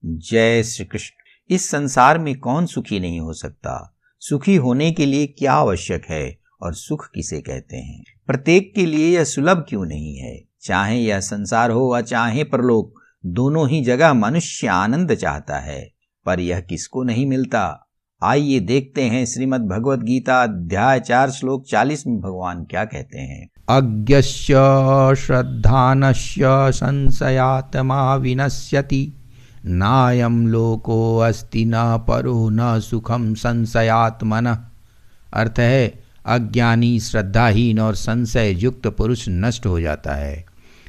जय श्री कृष्ण। इस संसार में कौन सुखी नहीं हो सकता? सुखी होने के लिए क्या आवश्यक है और सुख किसे कहते हैं? प्रत्येक के लिए यह सुलभ क्यों नहीं है? चाहे यह संसार हो व चाहे परलोक, दोनों ही जगह मनुष्य आनंद चाहता है, पर यह किसको नहीं मिलता? आइए देखते हैं श्रीमद् भगवद गीता अध्याय 4 श्लोक 40 में भगवान क्या कहते हैं। अज्ञस्य श्रद्धानस्य संशयात्मा विनश्यति, नायं लोको अस्ति न परो न सुखम संशयात्मनः। अर्थ है, अज्ञानी, श्रद्धाहीन और संशय युक्त पुरुष नष्ट हो जाता है।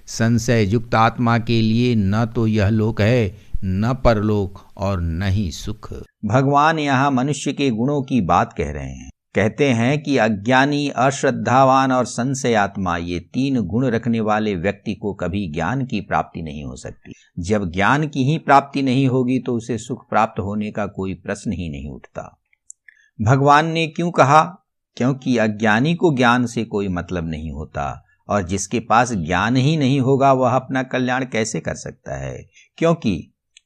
संशय युक्त आत्मा के लिए न तो यह लोक है, न परलोक और न ही सुख। भगवान यहाँ मनुष्य के गुणों की बात कह रहे हैं। कहते हैं कि अज्ञानी, अश्रद्धावान और संशयात्मा, ये 3 गुण रखने वाले व्यक्ति को कभी ज्ञान की प्राप्ति नहीं हो सकती। जब ज्ञान की ही प्राप्ति नहीं होगी तो उसे सुख प्राप्त होने का कोई प्रश्न ही नहीं उठता। भगवान ने क्यों कहा? क्योंकि अज्ञानी को ज्ञान से कोई मतलब नहीं होता, और जिसके पास ज्ञान ही नहीं होगा वह अपना कल्याण कैसे कर सकता है? क्योंकि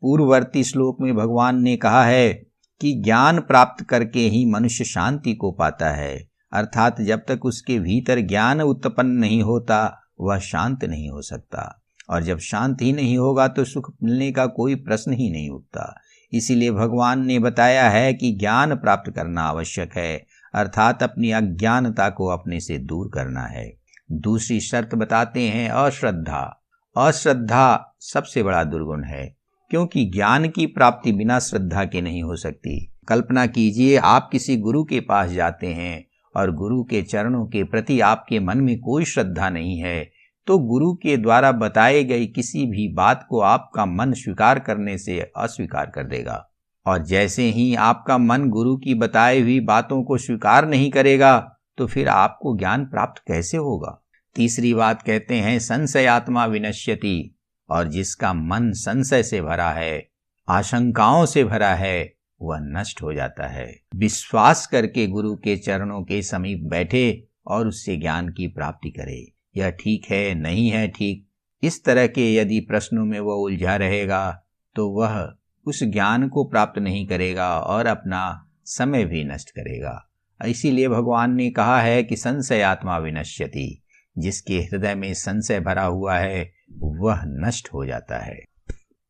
पूर्ववर्ती श्लोक में भगवान ने कहा है कि ज्ञान प्राप्त करके ही मनुष्य शांति को पाता है, अर्थात जब तक उसके भीतर ज्ञान उत्पन्न नहीं होता वह शांत नहीं हो सकता, और जब शांत ही नहीं होगा तो सुख मिलने का कोई प्रश्न ही नहीं उठता। इसीलिए भगवान ने बताया है कि ज्ञान प्राप्त करना आवश्यक है, अर्थात अपनी अज्ञानता को अपने से दूर करना है। दूसरी शर्त बताते हैं, अश्रद्धा। अश्रद्धा सबसे बड़ा दुर्गुण है, क्योंकि ज्ञान की प्राप्ति बिना श्रद्धा के नहीं हो सकती। कल्पना कीजिए, आप किसी गुरु के पास जाते हैं और गुरु के चरणों के प्रति आपके मन में कोई श्रद्धा नहीं है, तो गुरु के द्वारा बताए गई किसी भी बात को आपका मन स्वीकार करने से अस्वीकार कर देगा। और जैसे ही आपका मन गुरु की बताई हुई बातों को स्वीकार नहीं करेगा, तो फिर आपको ज्ञान प्राप्त कैसे होगा? तीसरी बात कहते हैं, संशयात्मा विनश्यति। और जिसका मन संशय से भरा है, आशंकाओं से भरा है, वह नष्ट हो जाता है। विश्वास करके गुरु के चरणों के समीप बैठे और उससे ज्ञान की प्राप्ति करे। यह ठीक है, नहीं है ठीक, इस तरह के यदि प्रश्नों में वह उलझा रहेगा तो वह उस ज्ञान को प्राप्त नहीं करेगा और अपना समय भी नष्ट करेगा। इसीलिए भगवान ने कहा है कि संशयात्मा विनश्यति। जिसके हृदय में संशय भरा हुआ है वह नष्ट हो जाता है।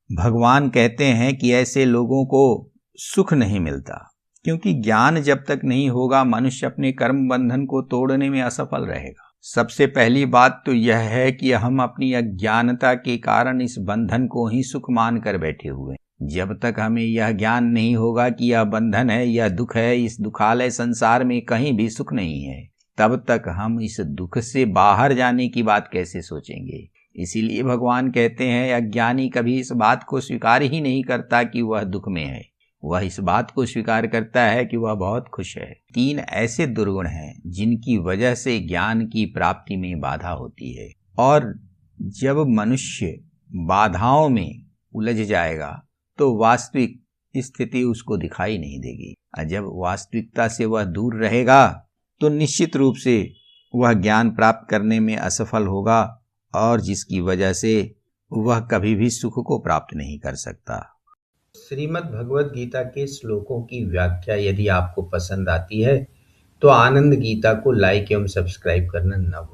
भगवान कहते हैं कि ऐसे लोगों को सुख नहीं मिलता, क्योंकि ज्ञान जब तक नहीं होगा मनुष्य अपने कर्म बंधन को तोड़ने में असफल रहेगा। सबसे पहली बात तो यह है कि हम अपनी अज्ञानता के कारण इस बंधन को ही सुख मान कर बैठे हुए हैं। जब तक हमें यह ज्ञान नहीं होगा कि यह बंधन है, यह दुख है, इस दुखालय संसार में कहीं भी सुख नहीं है, तब तक हम इस दुख से बाहर जाने की बात कैसे सोचेंगे? इसीलिए भगवान कहते हैं, अज्ञानी कभी इस बात को स्वीकार ही नहीं करता कि वह दुख में है, वह इस बात को स्वीकार करता है कि वह बहुत खुश है। 3 ऐसे दुर्गुण हैं जिनकी वजह से ज्ञान की प्राप्ति में बाधा होती है, और जब मनुष्य बाधाओं में उलझ जाएगा तो वास्तविक स्थिति उसको दिखाई नहीं देगी, और जब वास्तविकता से वह दूर रहेगा तो निश्चित रूप से वह ज्ञान प्राप्त करने में असफल होगा, और जिसकी वजह से वह कभी भी सुख को प्राप्त नहीं कर सकता। श्रीमद् भगवद गीता के श्लोकों की व्याख्या यदि आपको पसंद आती है तो आनंद गीता को लाइक एवं सब्सक्राइब करना न भूलें।